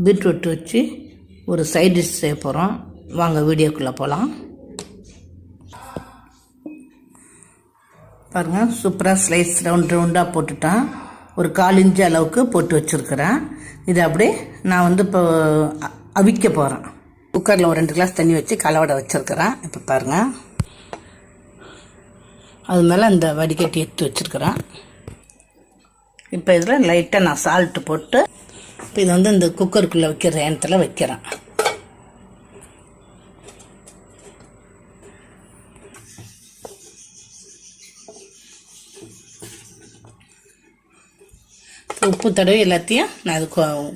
Beetroot வச்சு ஒரு side dish செய்ய போகிறோம். வாங்க வீடியோக்குள்ளே போகலாம். பாருங்கள், சூப்பராக ஸ்லைஸ் ரவுண்டாக போட்டுட்டேன். ஒரு 1/4 இன்ச்சு அளவுக்கு போட்டு வச்சுருக்கிறேன். இதை அப்படியே நான் இப்போ அவிக்க போகிறேன். குக்கரில் ஒரு 2 கிளாஸ் தண்ணி வச்சு கலவடை வச்சுருக்கிறேன். இப்போ பாருங்கள், அது மேலே இந்த வடிகட்டி எடுத்து வச்சுருக்கிறேன். இப்போ இதில் லைட்டாக நான் சால்ட்டு போட்டு இப்போ இதை இந்த குக்கருக்குள்ளே வைக்கிற இடத்துல வைக்கிறேன். உப்பு தடவை எல்லாத்தையும் நான் அது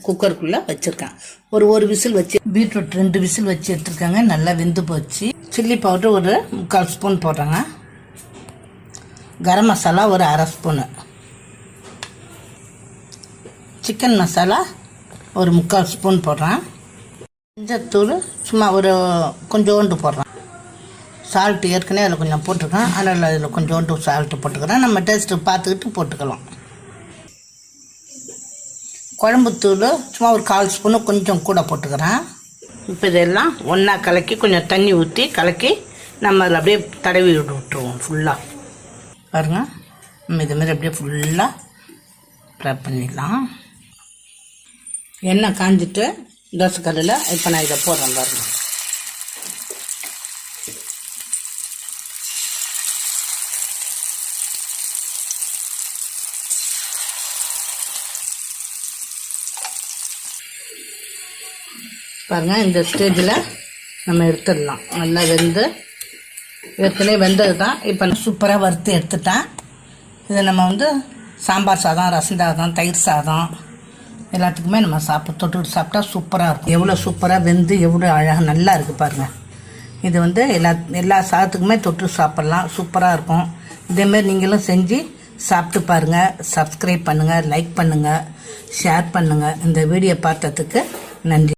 குக்கருக்குள்ளே வச்சுருக்கேன். ஒரு விசில் வச்சு பீட்ரூட் 2 விசில் வச்சு எடுத்துருக்காங்க. நல்லா வெந்து போச்சு. சில்லி பவுடர் ஒரு 3/4 ஸ்பூன் போடுறேங்க. கரம் மசாலா ஒரு 1/2 ஸ்பூனு, சிக்கன் மசாலா ஒரு 3/4 ஸ்பூன் போடுறேன். மஞ்சத்தூள் சும்மா ஒரு கொஞ்சோண்டு போடுறேன். சால்ட்டு ஏற்கனவே அதில் கொஞ்சம் போட்டிருக்கேன். அதனால் அதில் கொஞ்சோண்டு சால்ட்டு போட்டுக்கிறேன். நம்ம டேஸ்ட்டு பார்த்துக்கிட்டு போட்டுக்கலாம். குழம்புத்தூள் சும்மா ஒரு 1/4 ஸ்பூனு கொஞ்சம் கூட போட்டுக்கிறேன். இப்போ இதெல்லாம் ஒன்றா கலக்கி கொஞ்சம் தண்ணி ஊற்றி கலக்கி நம்ம அதில் அப்படியே தடவி விட்டுருவோம். ஃபுல்லாக பாருங்கள், நம்ம இதுமாரி அப்படியே ஃபுல்லாக ஃப்ரை பண்ணிடலாம். எண்ணெய் காஞ்சிட்டு தோசைக்கல்லில் இப்போ நான் இதை போடுறேன். பாருங்கள், பாருங்கள், இந்த ஸ்டேஜில் நம்ம எடுத்துடலாம். நல்லா வெந்து ஏற்கனவே வெந்தது தான். இப்போ நான் சூப்பராக வறுத்து எடுத்துட்டேன். இதை நம்ம சாம்பார் சாதம், ரசம் சாதம், தயிர் சாதம் எல்லாத்துக்குமே நம்ம தொட்டுக்கிட்டு சாப்பிட்டா சூப்பராக இருக்கும். எவ்வளோ சூப்பராக வெந்து எவ்வளோ அழகாக நல்லா இருக்குது பாருங்கள். இது எல்லா சாதத்துக்குமே தொட்டு சாப்பிட்லாம். சூப்பராக இருக்கும். இதேமாரி நீங்களும் செஞ்சு சாப்பிட்டு பாருங்கள். சப்ஸ்கிரைப் பண்ணுங்கள், லைக் பண்ணுங்கள், ஷேர் பண்ணுங்கள். இந்த வீடியோ பார்த்ததுக்கு நன்றி.